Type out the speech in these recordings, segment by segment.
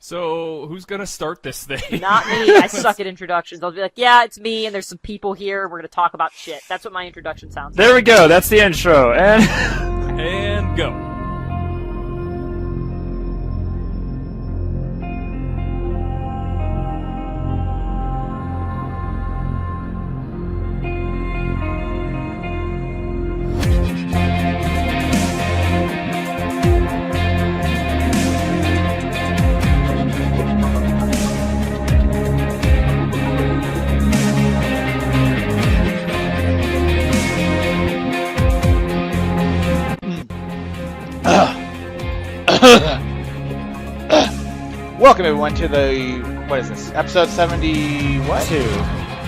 So, who's gonna start this thing? Not me. I suck at introductions. I'll be like, yeah, it's me, and there's some people here. We're gonna talk about shit. That's what my introduction sounds like. There we go. That's the intro. And And go. Welcome everyone to the, what is this, episode 70, what?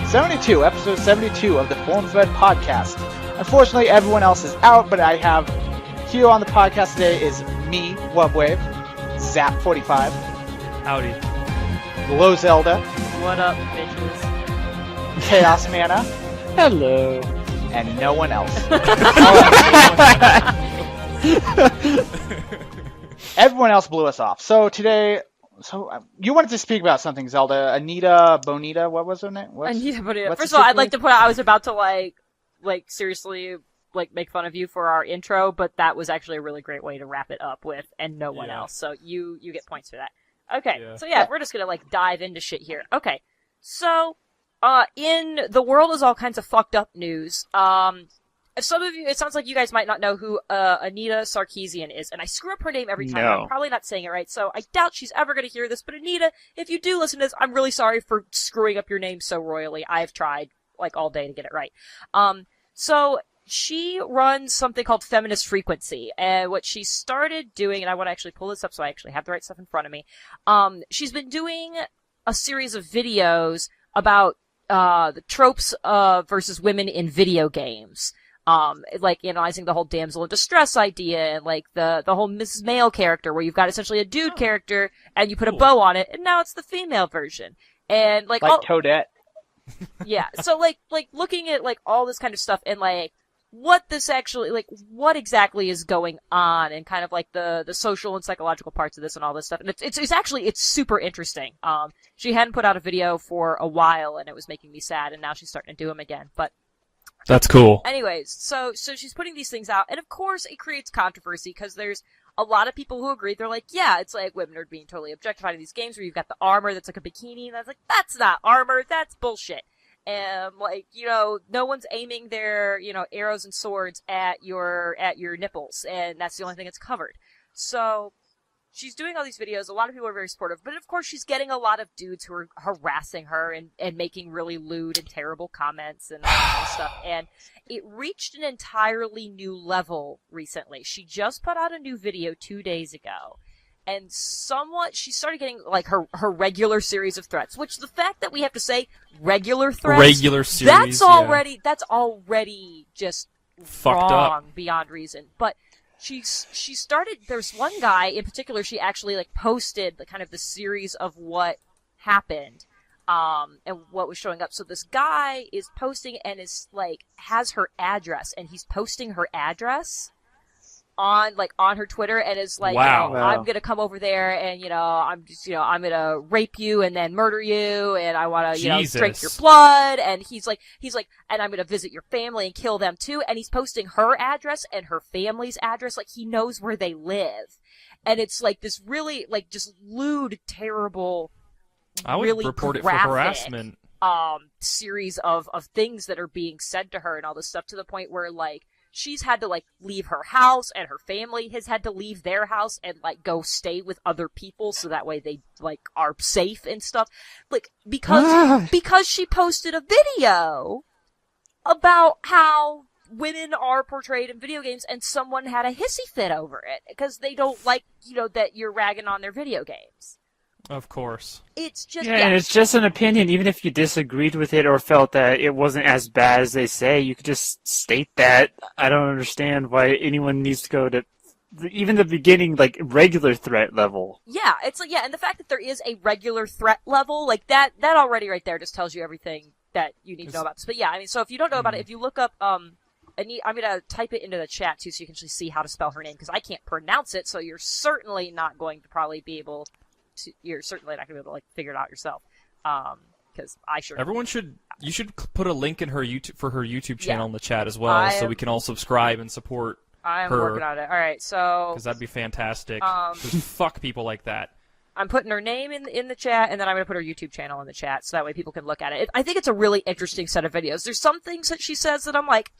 72, episode 72 of the Form Thread podcast. Unfortunately, everyone else is out, but I have here on the podcast today is me, Wubwave, Zap45, howdy. Low Zelda, What up, bitches? Chaos Mana, Hello. and no one else. Everyone else blew us off. So today, you wanted to speak about something, Zelda. Anita Bonita, what was her name? Anita Bonita. what's First the of all, I'd super- like to point out I was about to like seriously make fun of you for our intro, but that was actually a really great way to wrap it up with, and no one Yeah. else. So you get points for that. Okay, Yeah. so yeah, we're just gonna dive into shit here. Okay, so in the world is all kinds of fucked up news. Some of you, it sounds like you guys might not know who Anita Sarkeesian is, and I screw up her name every time. No. I'm probably not saying it right, so I doubt she's ever going to hear this. But Anita, if you do listen to this, I'm really sorry for screwing up your name so royally. I've tried all day to get it right. So she runs something called Feminist Frequency, and what she started doing, and I want to actually pull this up so I actually have the right stuff in front of me. She's been doing a series of videos about the tropes versus women in video games. Analyzing the whole damsel in distress idea and the whole Mrs. Male character where you've got essentially a dude character and you put a bow on it and now it's the female version. And Like Toadette. yeah. So looking at all this kind of stuff and what this actually what exactly is going on and kind of the social and psychological parts of this and all this stuff. And it's super interesting. She hadn't put out a video for a while and it was making me sad and now she's starting to do them again. But That's cool. anyways, so she's putting these things out, and of course it creates controversy, because there's a lot of people who agree. They're like, yeah, it's like women are being totally objectified in these games where you've got the armor that's like a bikini, and I was like, that's not armor, that's bullshit. And no one's aiming their, arrows and swords at your nipples, and that's the only thing that's covered. So she's doing all these videos. A lot of people are very supportive, but of course she's getting a lot of dudes who are harassing her and making really lewd and terrible comments and all that stuff. And it reached an entirely new level recently. She just put out a new video 2 days ago. And she started getting her regular series of threats, which the fact that we have to say regular threats, Regular series, that's already just Fucked wrong up. beyond reason. But she started, there's one guy in particular, she actually posted the series of what happened, and what was showing up. So this guy is posting and is has her address, and he's posting her address on her Twitter, and is Wow. I'm gonna come over there and I'm just I'm gonna rape you and then murder you and I wanna drink your Jesus. blood, and he's like and I'm gonna visit your family and kill them too, and he's posting her address and her family's address, he knows where they live, and it's this really just lewd, terrible, I would really report it for graphic, harassment. series of things that are being said to her and all this stuff, to the point where she's had to leave her house, and her family has had to leave their house and go stay with other people so that way they are safe and stuff. Because she posted a video about how women are portrayed in video games, and someone had a hissy fit over it because they don't like that you're ragging on their video games. Of course. It's just And it's just an opinion. Even if you disagreed with it or felt that it wasn't as bad as they say, you could just state that. I don't understand why anyone needs to go to even the beginning, regular threat level. Yeah, it's and the fact that there is a regular threat level, that already right there just tells you everything that you need to know about this. But yeah, I mean, so if you don't know about it, if you look up, I'm gonna type it into the chat too, so you can actually see how to spell her name, because I can't pronounce it, so you're certainly not going to probably be able you're certainly not gonna be able to like figure it out yourself. Because I sure. You should put a link in her YouTube channel Yeah. in the chat as well, so I we can all subscribe and support I'm her. working on it. All right, so Because that'd be fantastic. Um, 'Cause fuck people like that. I'm putting her name in the chat, and then I'm going to put her YouTube channel in the chat, so that way people can look at it. I think it's a really interesting set of videos. There's some things that she says that I'm like,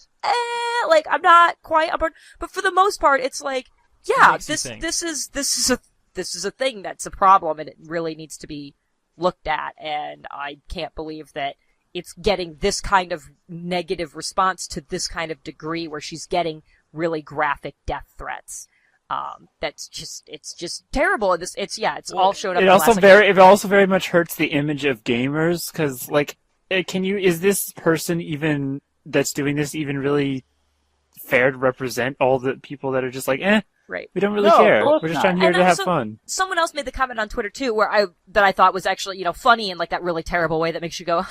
like I'm not quite on board, but for the most part, it's like, yeah, makes you think. this is a thing that's a problem, and it really needs to be looked at. And I can't believe that it's getting this kind of negative response to this kind of degree, where she's getting really graphic death threats. It's just terrible. It's all showed up. It in the also last, it also very much hurts the image of gamers, because like, is this person even that's doing this even really fair to represent all the people that are just like, right. we don't really No, of care. course We're just not. trying here And to have also- fun. Someone else made the comment on Twitter too, that I thought was actually, funny in like that really terrible way that makes you go,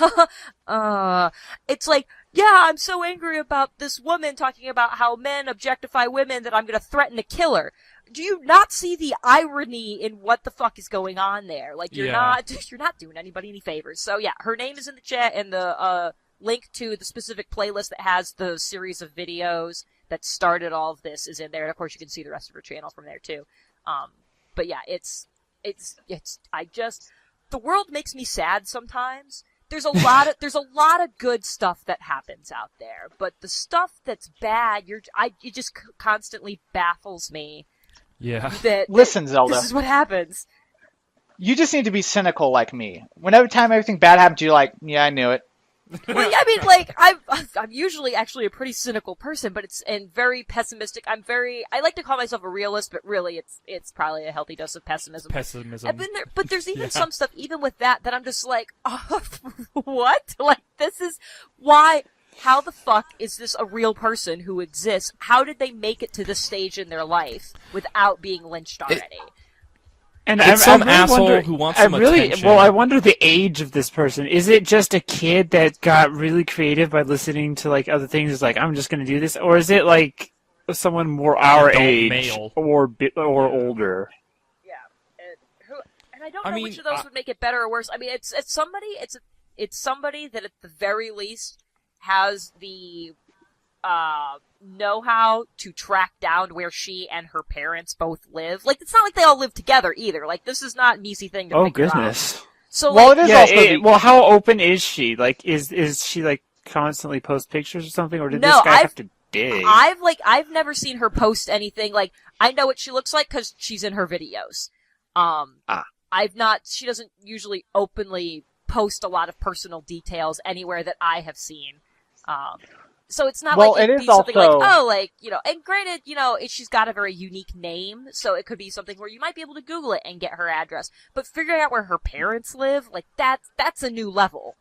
it's like, yeah, I'm so angry about this woman talking about how men objectify women that I'm gonna threaten to kill her. Do you not see the irony in what the fuck is going on there? Like, you're Yeah. not doing anybody any favors. So yeah, her name is in the chat, and the, link to the specific playlist that has the series of videos that started all of this is in there. And of course you can see the rest of her channel from there too. But yeah, the world makes me sad sometimes. There's a lot of good stuff that happens out there, but the stuff that's bad, it just constantly baffles me Yeah. that Listen, Zelda, this is what happens. you just need to be cynical like me. Whenever time everything bad happens, you're like, yeah, I knew it. Well, yeah, I mean, like, I'm usually actually a pretty cynical person, and very pessimistic. I like to call myself a realist, but really it's probably a healthy dose of pessimism. Pessimism. But there's even Yeah. some stuff, even with that I'm just like, oh, what? Like, this is, why, how the fuck is this a real person who exists? How did they make it to this stage in their life without being lynched already? And It's some asshole who wants some attention. Well, I wonder the age of this person. Is it just a kid that got really creative by listening to like other things? It's like, I'm just going to do this, or is it like someone more our adult age male. or older? Yeah, and I don't I know mean, which of those would make it better or worse. I mean, it's somebody that at the very least has the know-how to track down where she and her parents both live. Like, it's not like they all live together either. Like, this is not an easy thing to Oh figure out. goodness. So, Well, like, it is Yeah. also Well, how open is she? Like, is she like constantly post pictures or something, or did No, this guy I've- have to dig? I've never seen her post anything. Like, I know what she looks like because she's in her videos. She doesn't usually openly post a lot of personal details anywhere that I have seen. So it's not Well, like it it'd is be something also- like, and granted, she's got a very unique name, so it could be something where you might be able to Google it and get her address. But figuring out where her parents live, like, that's a new level.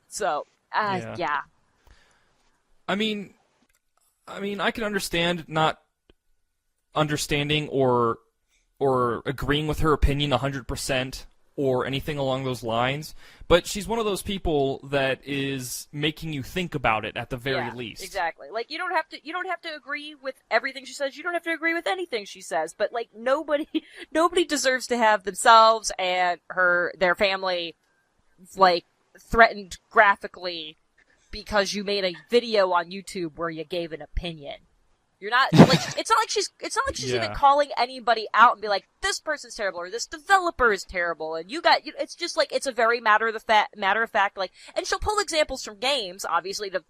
So, Yeah. yeah. I mean, I can understand not understanding or agreeing with her opinion 100% or anything along those lines, but she's one of those people that is making you think about it at the very Yeah, least. Exactly. Like, you don't have to agree with everything she says. You don't have to agree with anything she says. But like, nobody deserves to have themselves and their family like threatened graphically because you made a video on YouTube where you gave an opinion. You're not like it's not like she's Yeah. even calling anybody out and be like, this person's terrible or this developer is terrible, and it's just like, it's a very matter of fact, like, and she'll pull examples from games obviously to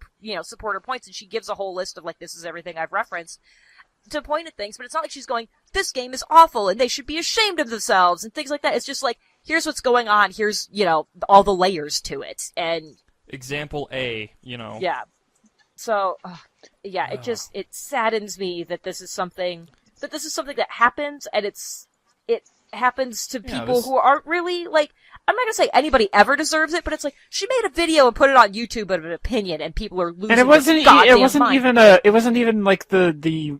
support her points, and she gives a whole list of like, this is everything I've referenced to point at things, but it's not like she's going, this game is awful and they should be ashamed of themselves and things like that. It's just like, here's what's going on, here's all the layers to it, and Example A, yeah. So, yeah, it saddens me that this is something that happens, and it happens to Yeah, people this- who aren't really, like, I'm not gonna say anybody ever deserves it, but it's like, she made a video and put it on YouTube of an opinion, and people are losing And it their wasn't. goddamn It wasn't mind. even like the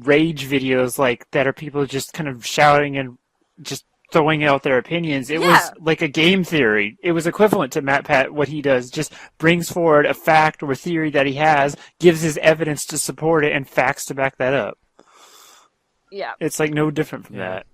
rage videos like that are people just kind of shouting and just throwing out their opinions. It Yeah. was like a game theory. It was equivalent to MatPat. What he does, just brings forward a fact or a theory that he has, gives his evidence to support it, and facts to back that up. Yeah. It's like no different from Yeah. that.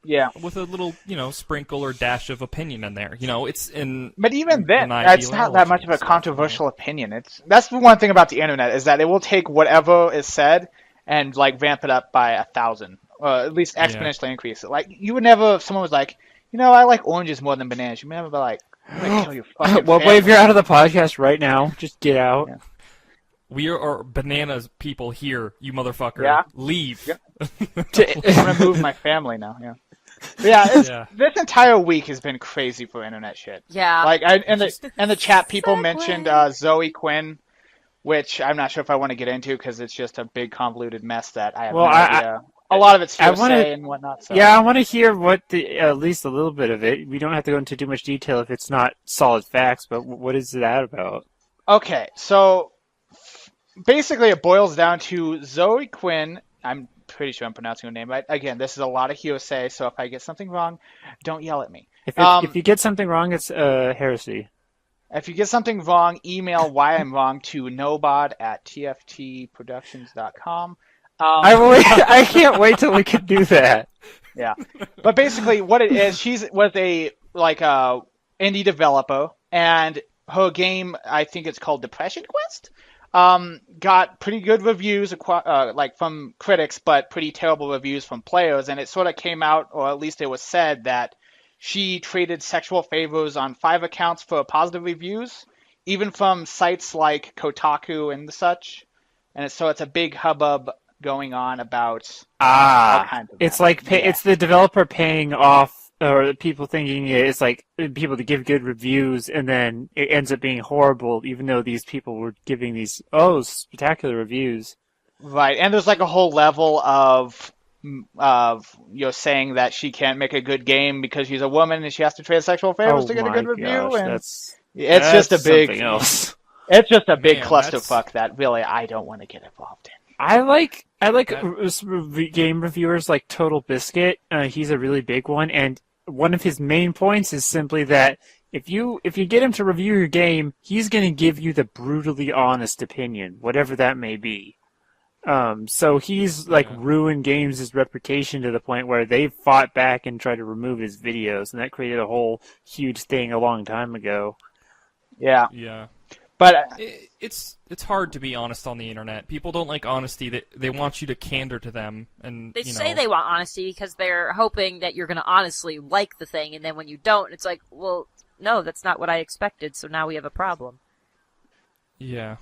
Yeah. with a little, sprinkle or dash of opinion in there. It's in. But even then, an it's not that ideology much of a and stuff, controversial opinion. That's the one thing about the internet is that it will take whatever is said and like ramp it up by 1,000, or at least exponentially increase it. Like you would never, if someone was like, I like oranges more than bananas. You would never be like, I'm gonna kill your fucking Well, family. if you're out of the podcast right now, just get out. Yeah. We are bananas people here, you motherfucker. Yeah. Leave. Yeah. I'm gonna move my family now. Yeah. But yeah, this entire week has been crazy for internet shit. Yeah. Like, in the chat, people Segue. mentioned Zoe Quinn, which I'm not sure if I want to get into because it's just a big convoluted mess that I have no idea. A lot of it's hearsay and whatnot. So. Yeah, I want to hear at least a little bit of it. We don't have to go into too much detail if it's not solid facts, but what is that about? Okay, so basically it boils down to Zoe Quinn. I'm pretty sure I'm pronouncing her name right. Again, this is a lot of hearsay, so if I get something wrong, don't yell at me. If you get something wrong, it's heresy. If you get something wrong, email why I'm wrong to nobod@tftproductions.com. I can't wait till we can do that. Yeah, but basically what it is, she was a indie developer, and her game, I think it's called Depression Quest, got pretty good reviews from critics, but pretty terrible reviews from players, and it sort of came out, or at least it was said, that she traded sexual favors on 5 accounts for positive reviews, even from sites like Kotaku and such, and so it's a big hubbub going on about all kinds of it's that. like it's the developer paying off, or people thinking it's like people to give good reviews, and then it ends up being horrible, even though these people were giving these spectacular reviews. Right, and there's like a whole level of saying that she can't make a good game because she's a woman and she has to trade sexual favors to get a good review, and that's just a big something else. It's just a big Man, clusterfuck that really I don't want to get involved in. I like game reviewers like Total Biscuit. He's a really big one, and one of his main points is simply that if you get him to review your game, he's going to give you the brutally honest opinion, whatever that may be. So he's ruined games' reputation to the point where they fought back and tried to remove his videos, and that created a whole huge thing a long time ago. Yeah. Yeah. But It's hard to be honest on the internet. People don't like honesty. They want you to candor to them, and They say they want honesty because they're hoping that you're going to honestly like the thing, and then when you don't, it's like, well, no, that's not what I expected, so now we have a problem. Yeah.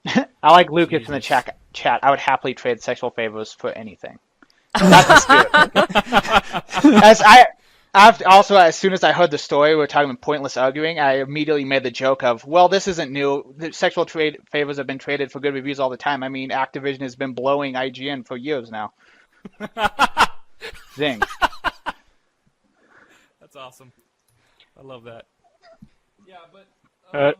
I like Lucas in the chat. I would happily trade sexual favors for anything. That's the spirit. As soon as I heard the story, we were talking about pointless arguing, I immediately made the joke of, well, this isn't new. The sexual favors have been traded for good reviews all the time. I mean, Activision has been blowing IGN for years now. Zing. That's awesome. I love that. Yeah, but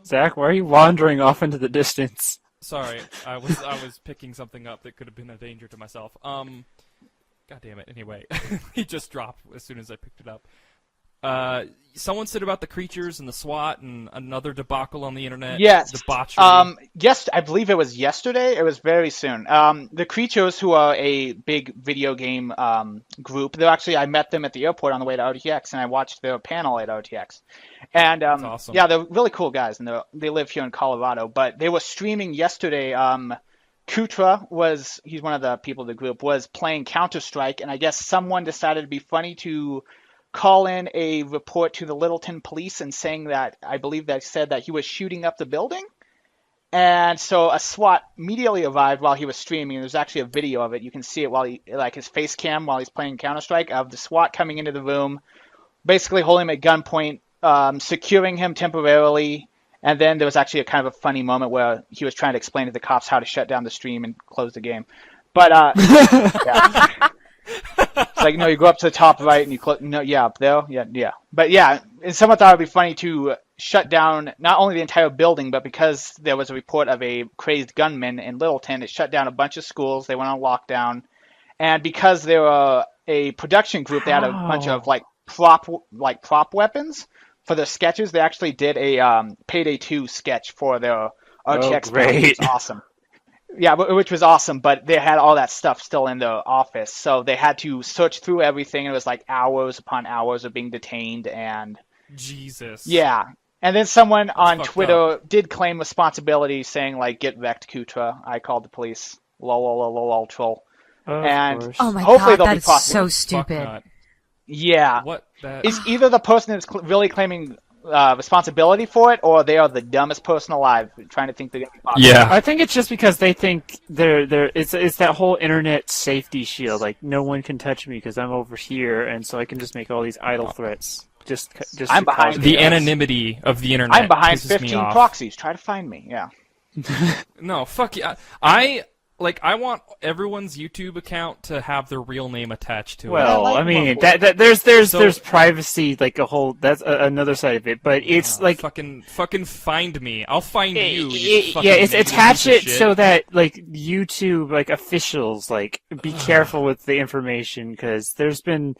Zach, why are you wandering off into the distance? sorry, I was picking something up that could have been a danger to myself. God damn it. Anyway, he just dropped as soon as I picked it up. Someone said about the creatures and the SWAT and another debacle on the internet. Yes. Debauchery. Yes, I believe it was yesterday. It was very soon. The creatures, who are a big video game group, I met them at the airport on the way to RTX, and I watched their panel at RTX. And That's awesome. yeah, they're really cool guys, and they live here in Colorado. But they were streaming yesterday. Kutra he's one of the people of the group, was playing Counter-Strike, and I guess someone decided it'd be funny to call in a report to the Littleton police and saying that, I believe they said that he was shooting up the building. And so a SWAT immediately arrived while he was streaming, and there's actually a video of it. You can see it while his face cam while he's playing Counter-Strike, of the SWAT coming into the room, basically holding him at gunpoint, securing him temporarily. And then there was actually a kind of a funny moment where he was trying to explain to the cops how to shut down the stream and close the game. But, yeah. It's like, no, you go up to the top right and you close. No, yeah, up there. Yeah. But yeah, and someone thought it would be funny to shut down not only the entire building, but because there was a report of a crazed gunman in Littleton, it shut down a bunch of schools. They went on lockdown. And because they were a production group, they had a bunch of prop weapons for their sketches. They actually did a Payday 2 sketch for their RTX. Oh, great. It was awesome. Yeah, which was awesome, but they had all that stuff still in the office, so they had to search through everything. It was like hours upon hours of being detained, and Jesus. yeah. And then someone on fucked Twitter did claim responsibility, saying like, "Get wrecked, Kutra. I called the police." Lol, lol, lol, lol, lol, troll. Of And- course. Oh my Hopefully god, they'll be that's possible. so Fuck stupid. not. Yeah, What that? it's either the person that's really claiming responsibility for it, or they are the dumbest person alive, trying to think they're gonna be possible. Yeah. I think it's just because they think it's that whole internet safety shield. Like, no one can touch me because I'm over here, and so I can just make all these idle threats. Just I'm to behind cause The chaos. anonymity of the internet. I'm behind pisses me 15 off. proxies. Try to find me. Yeah. No, fuck yeah. I want everyone's YouTube account to have their real name attached to Well, I like I mean, one that there's So- privacy, like a whole. That's another side of it, but it's it. like fucking find me. I'll find you. you yeah, fucking it's negative attach piece of it shit. so that like YouTube like officials like be careful with the information because there's been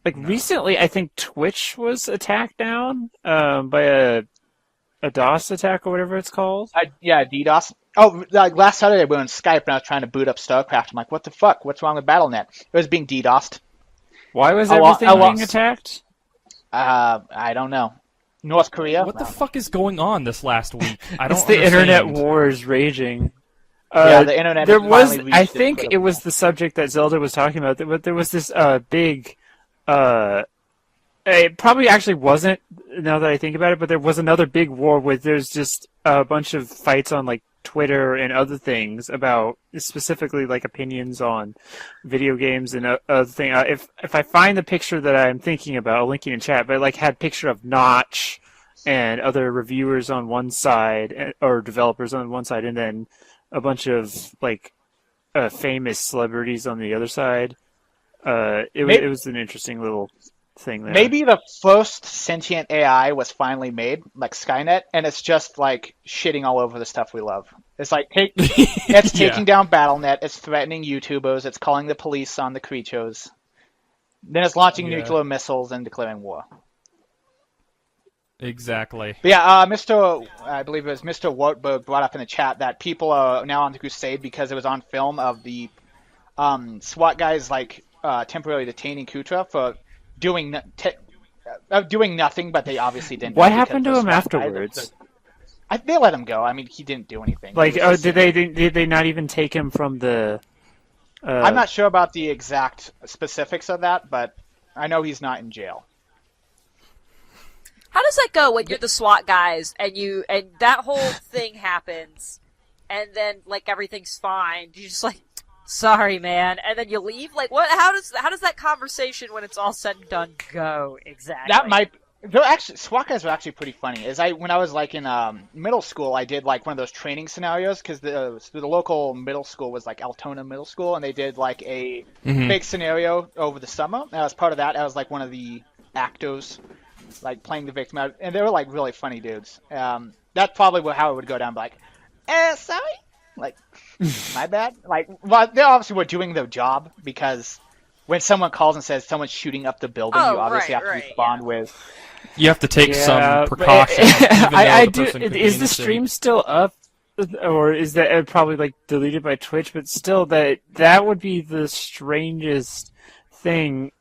like recently I think Twitch was attacked down by a DOS attack or whatever it's called. Yeah, DDoS. Oh, like last Saturday we were on Skype and I was trying to boot up StarCraft. I'm like, what the fuck? What's wrong with BattleNet? It was being DDoSed. Why was I everything lost. being attacked? I don't know. North Korea? What the fuck is going on this last week? I don't It's the internet understand. wars raging. Yeah, the internet There has was, finally reached I its think critical it was point. the subject that Zelda was talking about, but there was this big, it probably actually wasn't, now that I think about it, but there was another big war where there's just a bunch of fights on like Twitter and other things about specifically like opinions on video games and other thing. If I find the picture that I'm thinking about, I'll link it in chat, but it like had picture of Notch and other reviewers on one side or developers on one side, and then a bunch of like famous celebrities on the other side. It was an interesting little thing there. Maybe the first sentient AI was finally made, like Skynet, and it's just like shitting all over the stuff we love. It's like it's taking down BattleNet, it's threatening YouTubers, it's calling the police on the creatures. Then it's launching Yeah. nuclear missiles and declaring war. Exactly. But yeah, I believe it was Mr. Wartburg brought up in the chat that people are now on the crusade because it was on film of the SWAT guys like temporarily detaining Kutra for doing nothing, but they obviously didn't. What know because happened the to him SWAT guys- afterwards? They let him go. I mean, he didn't do anything. Like, He was just- did they not even take him from the? I'm not sure about the exact specifics of that, but I know he's not in jail. How does that go when you're the SWAT guys and that whole thing happens, and then like everything's fine? You just like, sorry, man, and then you leave. Like, what? How does that conversation when it's all said and done go exactly? That might. They're actually SWAT guys are actually pretty funny. When I was like in middle school, I did like one of those training scenarios because the local middle school was like Altona Middle School, and they did like a fake scenario over the summer. And as part of that, I was like one of the actors, like playing the victim, and they were like really funny dudes. That's probably how it would go down. Like, sorry, like my bad. Like, well, they obviously were doing their job because when someone calls and says someone's shooting up the building, Oh, you obviously right, have to right, respond with. You have to take Yeah, some but- precautions. even though I the do. person could be Is the innocent. stream still up, or is that probably like deleted by Twitch? But still, that would be the strangest thing,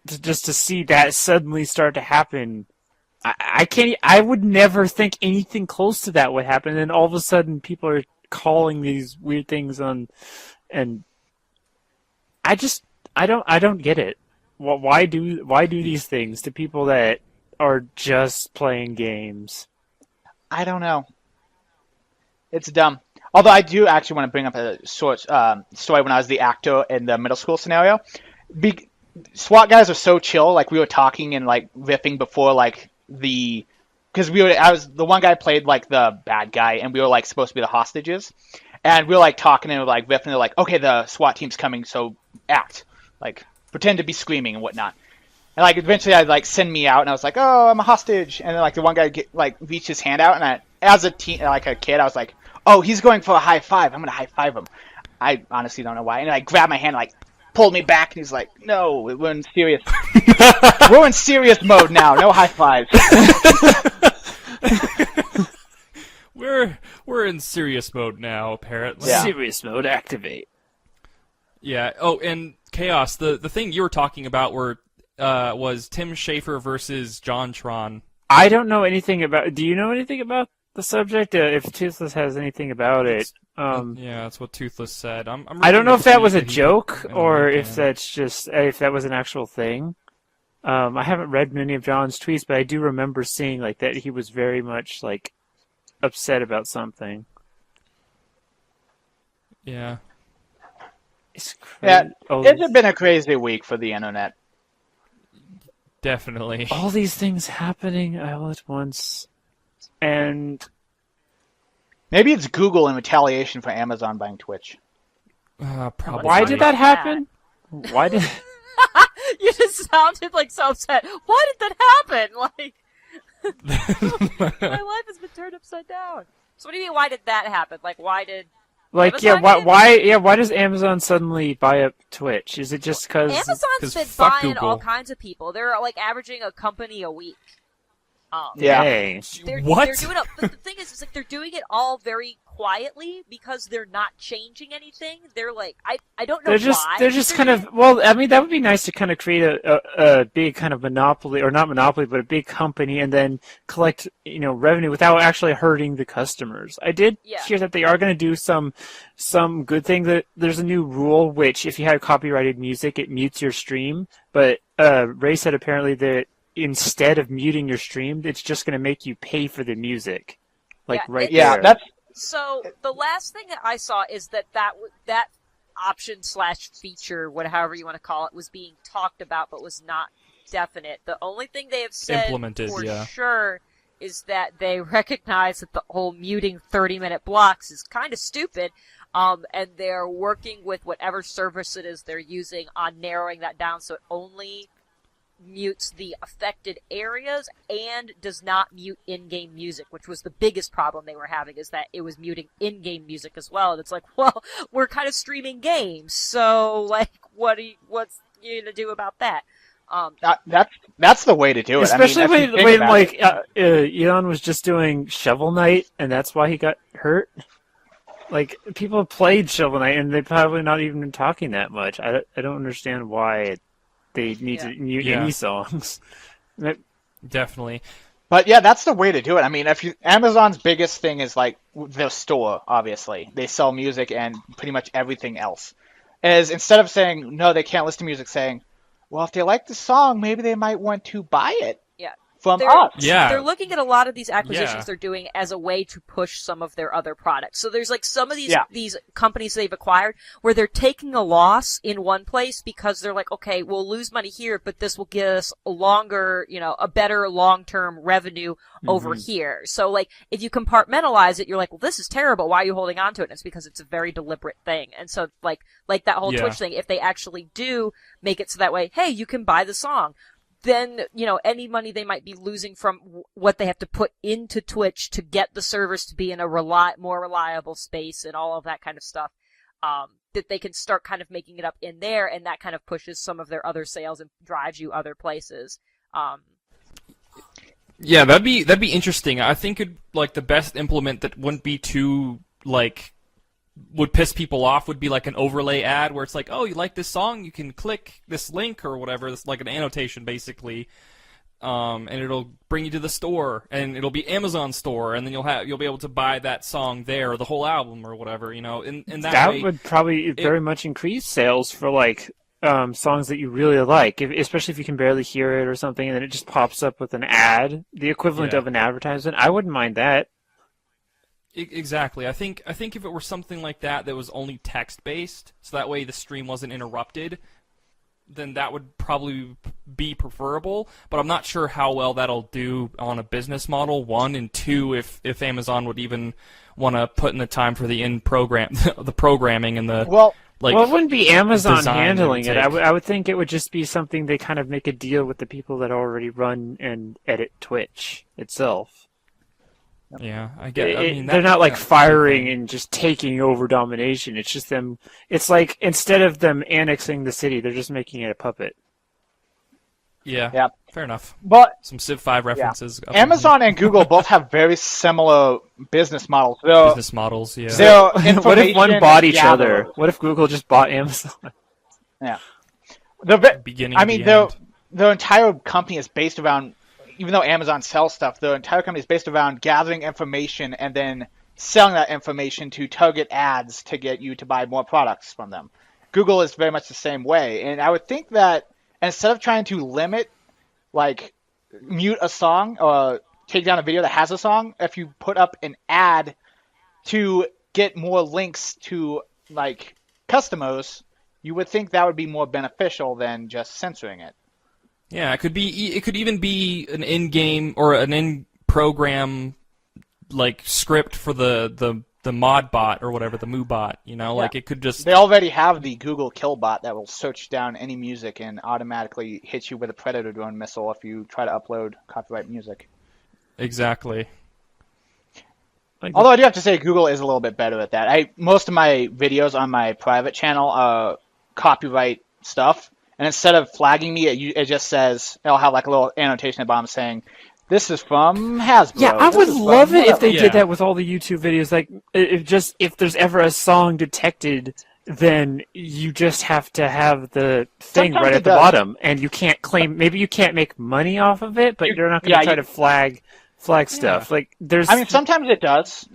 just to see that suddenly start to happen. I can't. I would never think anything close to that would happen, and all of a sudden, people are calling these weird things on, and I don't get it. Why do these things to people that are just playing games? I don't know. It's dumb. Although I do actually want to bring up a short story when I was the actor in the middle school scenario. SWAT guys are so chill. Like we were talking and like riffing before like because I was the one guy played like the bad guy and we were like supposed to be the hostages, and we were like talking and like riffing. They're like, okay, the SWAT team's coming, so act like pretend to be screaming and whatnot. And like eventually I'd like send me out and I was like, oh, I'm a hostage. And then like the one guy reached his hand out, and as a kid I was like, oh, he's going for a high five. I'm gonna high five him. I honestly don't know why. And I grabbed my hand and like pulled me back, and he's like, no, we're in serious we're in serious mode now. No high fives. We're we're in serious mode now, apparently. Yeah. Serious mode, activate. Yeah. Oh, and Chaos, the thing you were talking about was Tim Schafer versus JonTron. I don't know anything about. Do you know anything about the subject? If Toothless has anything about it, Yeah, that's what Toothless said. I don't know if that was a tweet he joke put or in the if that's just if that was an actual thing. I haven't read many of John's tweets, but I do remember seeing like that he was very much like upset about something. Yeah. It's crazy. Yeah, Oh, it's been a crazy week for the internet. Definitely. all these things happening all at once, and Maybe it's Google in retaliation for Amazon buying Twitch. Probably. why did that happen? Why did? You just sounded like so upset. Why did that happen? Like, my life has been turned upside down. So what do you mean? Why did that happen? Like, why did? Like, yeah, Amazon why, did? why does Amazon suddenly buy up Twitch? Is it just because? Amazon's 'cause been fuck buying all Google. kinds of people. They're like averaging a company a week. Yeah. Dang. What? They're doing the thing is like they're doing it all very quietly because they're not changing anything. They're like, I don't know why. They're just kind of, well, I mean, that would be nice to kind of create a big kind of monopoly, or not monopoly, but a big company, and then collect, revenue without actually hurting the customers. I did Yeah. hear that they are going to do some good thing. That there's a new rule which, if you have copyrighted music, it mutes your stream. But Ray said apparently that instead of muting your stream, it's just going to make you pay for the music, like Yeah, right Yeah, there. that's So the last thing that I saw is that option slash feature, whatever you want to call it, was being talked about but was not definite. The only thing they have said Implemented, for yeah. sure is that they recognize that the whole muting 30-minute blocks is kind of stupid, and they're working with whatever service it is they're using on narrowing that down so it only mutes the affected areas and does not mute in-game music, which was the biggest problem they were having, is that it was muting in-game music as well. And it's like, well, we're kind of streaming games, so like, what's you gonna do about that? that's the way to do it. Especially I mean, if you think when about like it. Elon was just doing Shovel Knight, and that's why he got hurt. Like, people have played Shovel Knight, and they're probably not even talking that much. I don't understand why they need to mute Yeah. any songs. Definitely. But yeah, that's the way to do it. I mean, Amazon's biggest thing is like their store. Obviously, they sell music and pretty much everything else. Is instead of saying no, they can't listen to music, saying, well, if they like the song, maybe they might want to buy it. Yeah. From They're- us. Yeah. They're looking at a lot of these acquisitions Yeah. they're doing as a way to push some of their other products. So there's like some of these Yeah. these companies they've acquired where they're taking a loss in one place because they're like, okay, we'll lose money here, but this will give us a longer, a better long-term revenue over here. So like, if you compartmentalize it, you're like, well, this is terrible. Why are you holding on to it? And it's because it's a very deliberate thing. And so like that whole Yeah. Twitch thing, if they actually do make it so that way, hey, you can buy the song, then, any money they might be losing from what they have to put into Twitch to get the servers to be in a more reliable space and all of that kind of stuff, that they can start kind of making it up in there, and that kind of pushes some of their other sales and drives you other places. Yeah, that'd be interesting. I think the best implement that wouldn't be too would piss people off would be like an overlay ad where it's like, oh, you like this song, you can click this link or whatever. It's like an annotation basically, and it'll bring you to the store, and it'll be Amazon store, and then you'll be able to buy that song there, or the whole album or whatever. In that way, would probably very much increase sales for like songs that you really like, especially if you can barely hear it or something, and then it just pops up with an ad, the equivalent Yeah. of an advertisement. I wouldn't mind that. Exactly. I think if it were something like that was only text based, so that way the stream wasn't interrupted, then that would probably be preferable. But I'm not sure how well that'll do on a business model. One, and two, if Amazon would even want to put in the time for the the programming and the Well, Well, it wouldn't be Amazon design handling that it. would I would think it would just be something they kind of make a deal with the people that already run and edit Twitch itself. Yeah, I get. I mean, They're not like that's the firing thing. and just taking over domination. It's just them. It's like instead of them annexing the city, they're just making it a puppet. Yeah. Yeah. Fair enough. But Some Civ 5 references. up in Amazon and Google both have very similar business models. They're, business models. Yeah. they're What if one information bought each gatherers. other? What if Google just bought Amazon? Yeah. The Beginning. I to mean, the their end. their entire company is based around, even though Amazon sells stuff, their entire company is based around gathering information and then selling that information to target ads to get you to buy more products from them. Google is very much the same way, and I would think that instead of trying to limit, like, mute a song or take down a video that has a song, if you put up an ad to get more links to, like, customers, you would think that would be more beneficial than just censoring it. Yeah, it could be. It could even be an in-game or an in-program like script for the mod bot or whatever, the MooBot. You know, like it could just. They already have the Google Kill bot that will search down any music and automatically hit you with a Predator drone missile if you try to upload copyright music. Exactly. Although I do have to say Google is a little bit better at that. Most of my videos on my private channel are copyright stuff, and instead of flagging me, it just says, it'll have like a little annotation at the bottom saying, "This is from Hasbro." Yeah, I This would is from love it if they Yeah. did that with all the YouTube videos. Like, if there's ever a song detected, then you just have to have the thing Sometimes right it at the does. bottom, and you can't claim. Maybe you can't make money off of it, but you're not going to try to flag stuff. Like, there's. I mean, sometimes it does.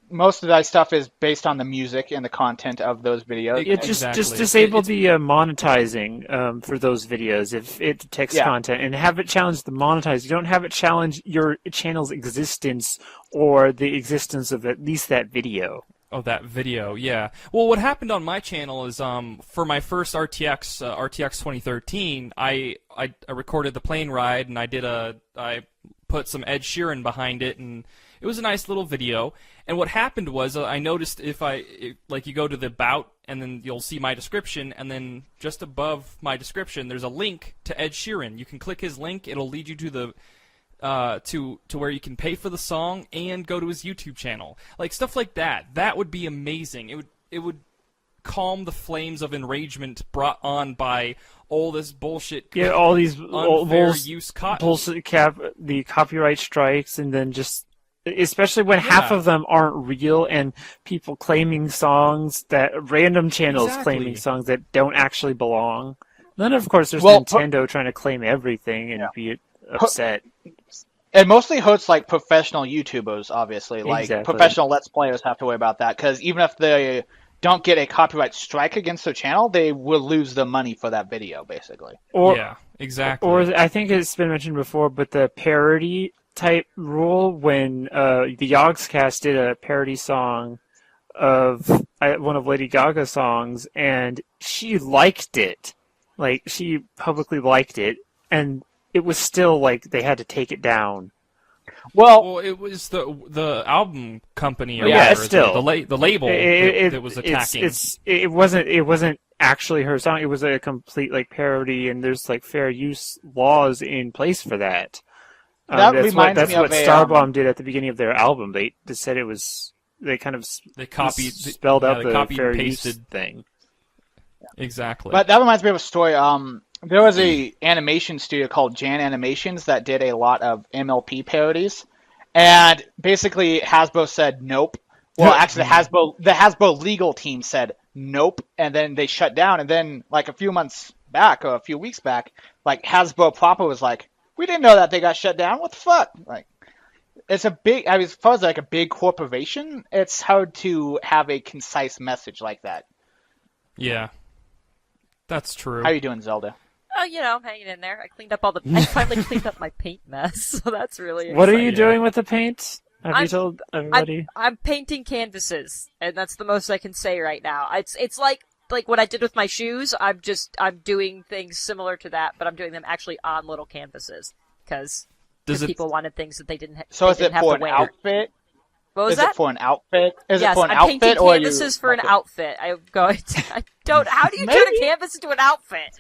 Most of that stuff is based on the music and the content of those videos. It just Exactly. disable It's- the monetizing for those videos if it detects Yeah. content, and have it challenge the monetize. You don't have it challenge your channel's existence or the existence of at least that video. Oh, that video, yeah. Well, what happened on my channel is, for my first RTX 2013, I recorded the plane ride, and I put some Ed Sheeran behind it, and it was a nice little video. And what happened was, I noticed if you go to the About, and then you'll see my description, and then just above my description, there's a link to Ed Sheeran. You can click his link; it'll lead you to the to where you can pay for the song and go to his YouTube channel. Like stuff like that. That would be amazing. It would calm the flames of enragement brought on by all this bullshit. Yeah, all these unfair use bullshit the copyright strikes, and then just especially when half Yeah. of them aren't real, and people claiming songs random channels Exactly. claiming songs that don't actually belong. Then of course there's Well, Nintendo trying to claim everything and be upset. It mostly hurts like professional YouTubers, obviously. Like Exactly. professional Let's Players have to worry about that because even if they don't get a copyright strike against their channel, they will lose the money for that video, basically. Or Yeah, exactly. Or I think it's been mentioned before, but the parody type rule when the Yogscast did a parody song of one of Lady Gaga's songs, and she liked it. Like, she publicly liked it, and it was still like they had to take it down. Well, it was the album company or Yeah, whatever, still. the label that was attacking. It wasn't actually her song. It was a complete like parody, and there's like fair use laws in place for that. That That's reminds what me of Starbomb did at the beginning of their album. They said it was they kind of They copied spelled out they the copied fair and use pasted. thing. Exactly. But that reminds me of a story. There was a animation studio called Jan Animations that did a lot of MLP parodies, and basically Hasbro said nope. Well, actually, the Hasbro legal team said nope, and then they shut down. And then, like a few months back or a few weeks back, like Hasbro proper was like, "We didn't know that they got shut down. What the fuck?" Like, it's a big. I mean, as far as like a big corporation, it's hard to have a concise message like that. Yeah, that's true. How you doing, Zelda? Oh, I'm hanging in there. I finally cleaned up my paint mess, so that's really What are you exciting. doing with the paint? Have you I'm- told everybody? I'm painting canvases, and that's the most I can say right now. It's like what I did with my shoes. I'm doing things similar to that, but I'm doing them actually on little canvases because people wanted things that they didn't. So they is it didn't have for to an wear. outfit? What was Is that? it for an outfit? Is Yes, it for an I'm outfit painting or are you? canvases for an okay. outfit. I'm going to. I don't. How do you turn a Maybe. canvas into an outfit?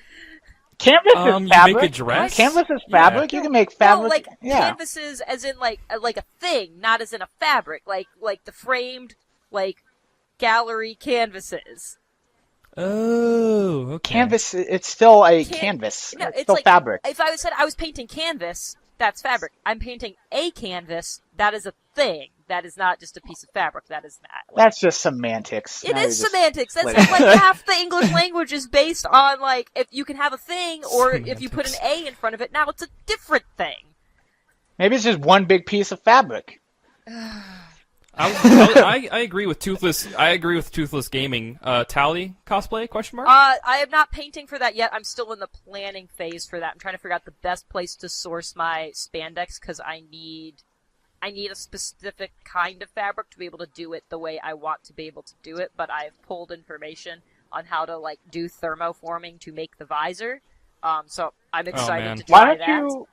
Canvas You is make fabric. a dress? Canvas is Yeah. fabric. You can make fabric. No, like yeah. canvases, as in like a thing, not as in a fabric. Like the framed gallery canvases. Oh, okay. Canvas, it's still a Can't- canvas. No, it's it's still like fabric. if I said I was painting canvas, that's fabric. I'm painting a canvas. That is a thing. That is not just a piece of fabric. That is that. That's just semantics. It Now is you're just- semantics. That's like- like half the English language is based on like if you can have a thing or if you put an A in front of it. Now it's a different thing. Maybe it's just one big piece of fabric. I agree with Toothless. I agree with Toothless Gaming. Tally cosplay? Question mark. I am not painting for that yet. I'm still in the planning phase for that. I'm trying to figure out the best place to source my spandex because I need a specific kind of fabric to be able to do it the way I want to be able to do it. But I've pulled information on how to like do thermoforming to make the visor. So I'm excited man. to Why try don't that. you?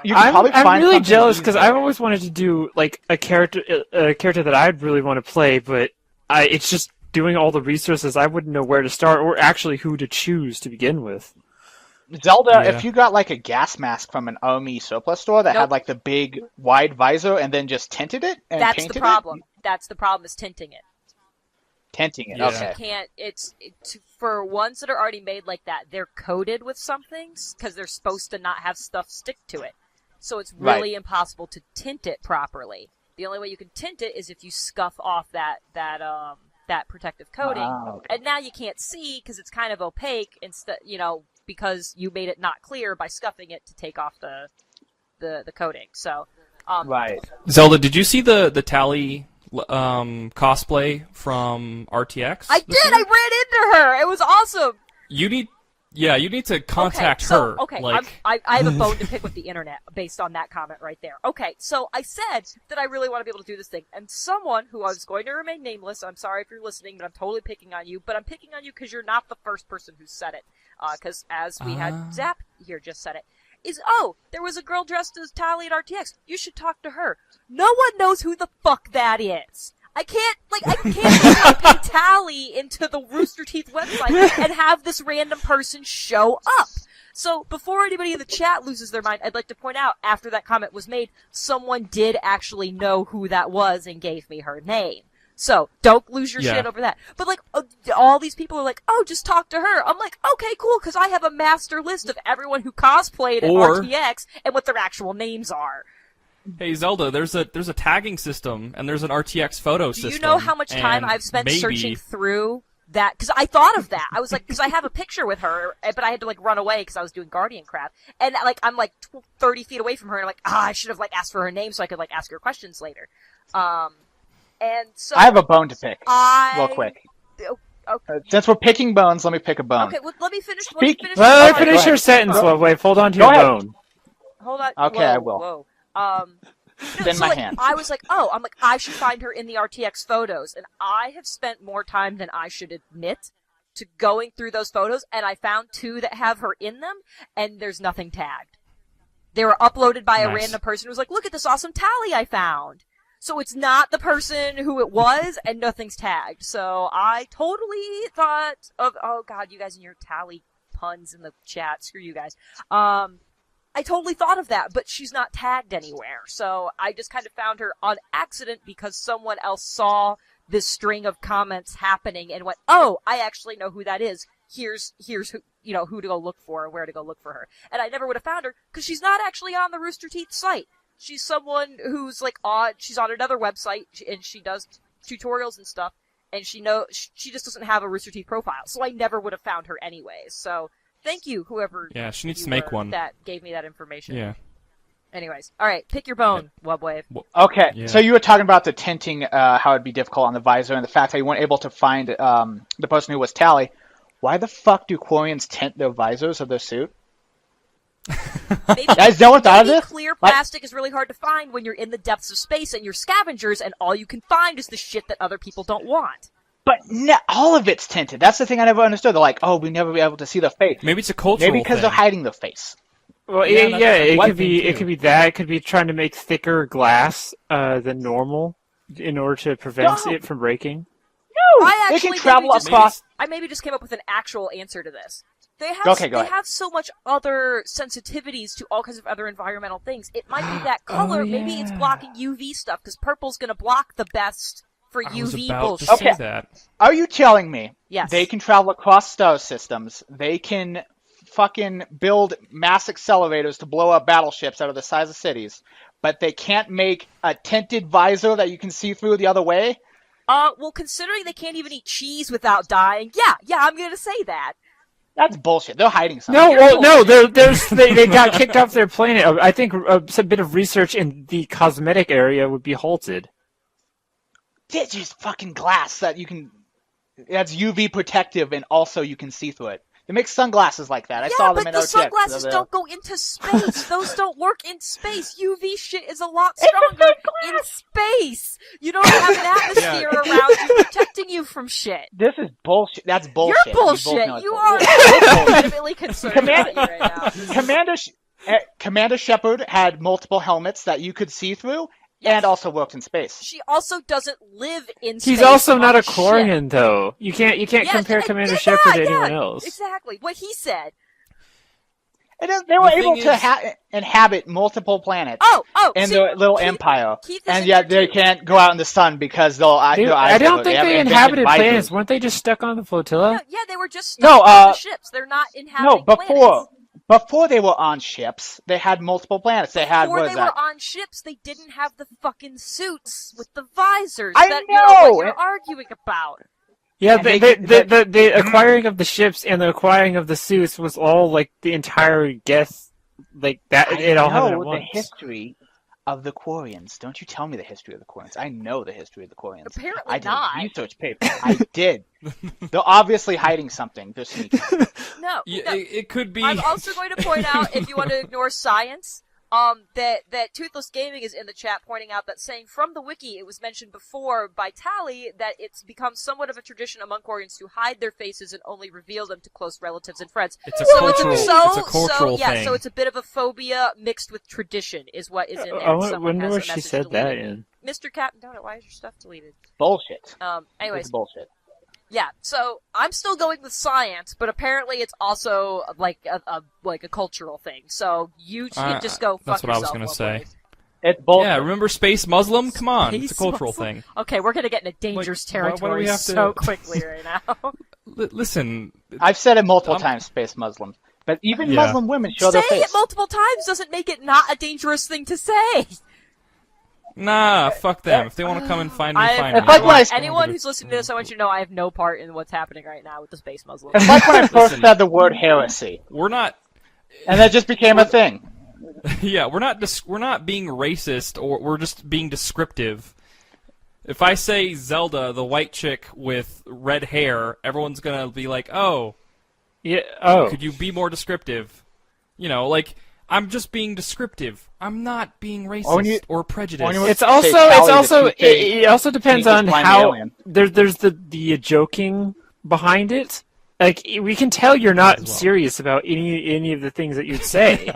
You can I'm, probably I'm find really something jealous because easier. I've always wanted to do like a character that I'd really want to play, but it's just doing all the resources. I wouldn't know where to start or actually who to choose to begin with. Zelda, Yeah. if you got like a gas mask from an Omi surplus store that Nope. had like the big wide visor and then just tinted it and That's painted the problem. That's the problem is tinting it. Tinting it. Yeah. Okay. Can't for ones that are already made like that, they're coated with something because they're supposed to not have stuff stick to it, so it's really impossible to tint it properly. The only way you can tint it is if you scuff off that protective coating, Wow, okay. and now you can't see because it's kind of opaque instead, because you made it not clear by scuffing it to take off the coating. So Right. Zelda, did you see the Tally cosplay from RTX? I this did. year? I ran into her. It was awesome. You need to contact okay, so, her. Okay, Like, I have a bone to pick with the internet based on that comment right there. Okay, so I said that I really want to be able to do this thing, and someone who I was going to remain nameless, I'm sorry if you're listening, but I'm totally picking on you, but I'm picking on you because you're not the first person who said it, because as we had Zap here just said it, there was a girl dressed as Tally at RTX. You should talk to her. No one knows who the fuck that is. I can't just type in Tally into the Rooster Teeth website and have this random person show up. So, before anybody in the chat loses their mind, I'd like to point out, after that comment was made, someone did actually know who that was and gave me her name. So, don't lose your Yeah. shit over that. But, like, all these people are like, oh, just talk to her. I'm like, okay, cool, because I have a master list of everyone who cosplayed at Or- RTX and what their actual names are. hey Zelda, there's a tagging system and there's an RTX photo Do system. you know how much time and I've spent maybe, searching through that? Because I thought of that. I was like, because I have a picture with her, but I had to like run away because I was doing Guardian crap, and like I'm like 30 feet away from her, and I'm like, I should have like asked for her name so I could like ask her questions later. And so I have a bone to pick. I- Real quick. Okay. Since we're picking bones, let me pick a bone. Okay, well, let me finish. Speak- my Well, thought. finish ahead. your sentence, Wave. Hold on to Go your ahead. bone. Hold on. Okay, whoa, I will. Whoa. Extend my like, hand. I was like, I'm like, I should find her in the RTX photos, and I have spent more time than I should admit to going through those photos, and I found 2 that have her in them, and there's nothing tagged. They were uploaded by a Nice. random person who was like, look at this awesome Tally I found. So it's not the person who it was, and nothing's tagged. So I totally thought of, oh god, you guys and your Tally puns in the chat, screw you guys. I totally thought of that, but she's not tagged anywhere. So I just kind of found her on accident because someone else saw this string of comments happening and went, "Oh, I actually know who that is. Here's who, who to go look for and where to go look for her." And I never would have found her because she's not actually on the Rooster Teeth site. She's someone who's like she's on another website and she does tutorials and stuff, and she just doesn't have a Rooster Teeth profile. So I never would have found her anyways. So thank you, whoever. Yeah, she needs you to make were one. that gave me that information. Yeah. Anyways, all right, pick your bone, Webwave. Okay, Yeah. so you were talking about the tinting, how it'd be difficult on the visor, and the fact that you weren't able to find the person who was Tally. Why the fuck do Quarians tint their visors of their suit? Maybe, Guys, no one thought of maybe this? clear Like- plastic is really hard to find when you're in the depths of space and you're scavengers, and all you can find is the shit that other people don't want. But all of it's tinted. That's the thing I never understood. They're like, oh, we never be able to see the face. Maybe it's a cultural Maybe because thing. they're hiding the face. Well, Yeah, yeah, that's it one could be thing, it too. could be that. It could be trying to make thicker glass than normal in order to prevent No. it from breaking. I They actually can travel maybe just, across. I maybe just came up with an actual answer to this. They have Okay, go they ahead. have so much other sensitivities to all kinds of other environmental things. It might be that color. Maybe it's yeah. blocking UV stuff because purple's going to block the best for I was UV about bullshit. to say Okay. that. Are you telling me Yes. they can travel across star systems? They can fucking build mass accelerators to blow up battleships out of the size of cities, but they can't make a tinted visor that you can see through the other way? Well, considering they can't even eat cheese without dying, yeah, I'm gonna say that. That's bullshit. They're hiding something. No, You're well, no, bullshit. they got kicked off their planet. I think a bit of research in the cosmetic area would be halted. It's just fucking glass that you can. That's UV protective, and also you can see through it. They make sunglasses like that. I saw them but in the OTX. sunglasses They're- don't go into space. Those don't work in space. UV shit is a lot stronger in space. You don't have an atmosphere around you protecting you from shit. This is bullshit. That's bullshit. You're We both bullshit. know it's You bullshit. are legitimately concerned about you right now. Commander Shepard had multiple helmets that you could see through, Yes. and also worked in space. She also doesn't live in space. He's also not on a Quarian, ship. though. You can't Yeah, compare yeah, Commander yeah, Shepard to yeah, anyone else. Exactly. What he said. And they were The able thing to is- inhabit multiple planets Oh, in see, their little Keith- empire, Keith is and in yet there they too. can't go out in the sun because they'll. I don't think they inhabited planets. Weren't they just stuck on the flotilla? No, yeah, they were just No, stuck on the ships. They're not inhabiting No, planets. before they were on ships, they had multiple planets. They had Before what they is were that? on ships, they didn't have the fucking suits with the visors I that know! what you're arguing about. Yeah, And the acquiring of the ships and the acquiring of the suits was all like the entire guess, like that. It all happened at I know the once. history of the Quarians. Don't you tell me the history of the Quarians. I know the history of the Quarians. Apparently I did not. a research paper. I did. They're obviously hiding something. They're sneaky. No, Yeah, no. it could be. I'm also going to point out, if you want to ignore science, that Toothless Gaming is in the chat pointing out that saying from the wiki, it was mentioned before by Tally that it's become somewhat of a tradition among Quarians to hide their faces and only reveal them to close relatives and friends. It's a So cultural. it's It's a cultural yeah, thing. so it's a bit of a phobia mixed with tradition is what is in there. I Someone wonder has where a she message said that deleted. in. Mr. Captain Donut, why is your stuff deleted? Bullshit. Anyways, It's bullshit. yeah, so I'm still going with science, but apparently it's also like a cultural thing. So you should just go fuck that's what I was yourself. gonna Lovelace. say. It's bullshit. Yeah, remember Space Muslim? Come on, it's a Space cultural Muslim? thing. Okay, we're gonna get into dangerous Like, why do territory we have to- so quickly right now. Listen, I've said it multiple I'm- times, space Muslims. But even Yeah. Muslim women show their Saying face. it multiple times doesn't make it not a dangerous thing to say. nah, fuck them. If they want to come and find me, I, find me. It's like when I- anyone who's listening to this, I want you to know I have no part in what's happening right now with the space Muslim. It's like when I first Listen. said the word heresy, We're not. and that just became a thing. Yeah, we're not being racist, or we're just being descriptive. If I say Zelda, the white chick with red hair, everyone's gonna be like, "Oh, Yeah. Oh. could you be more descriptive?" You know, like I'm just being descriptive. I'm not being racist when you- or when prejudiced. you- It's Say also Callie, the it also depends English on blind how alien. there's the joking behind it. Like we can tell you're not As well. serious about any of the things that you'd say.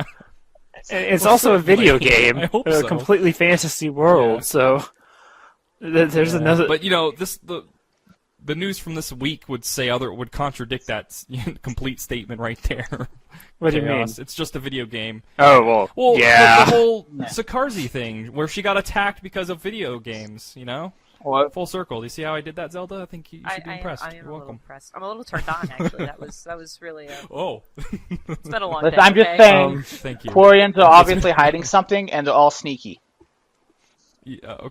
And it's Well, also a video certainly. game, I hope a so. completely fantasy world. Yeah. So there's another. But you know, the news from this week would contradict that complete statement right there. What do you mean? Chaos. It's just a video game. Oh well, Well, yeah. the whole Yeah. Sakarzi thing, where she got attacked because of video games. You know, What? full circle. Do you see how I did that, Zelda? I think you should be impressed. I am You're a little welcome. impressed. I'm a little turned on actually. That was really. Oh, It's been a long Listen, day. I'm just okay? saying, thank you. Quarians are obviously hiding something, and they're all sneaky. Yeah.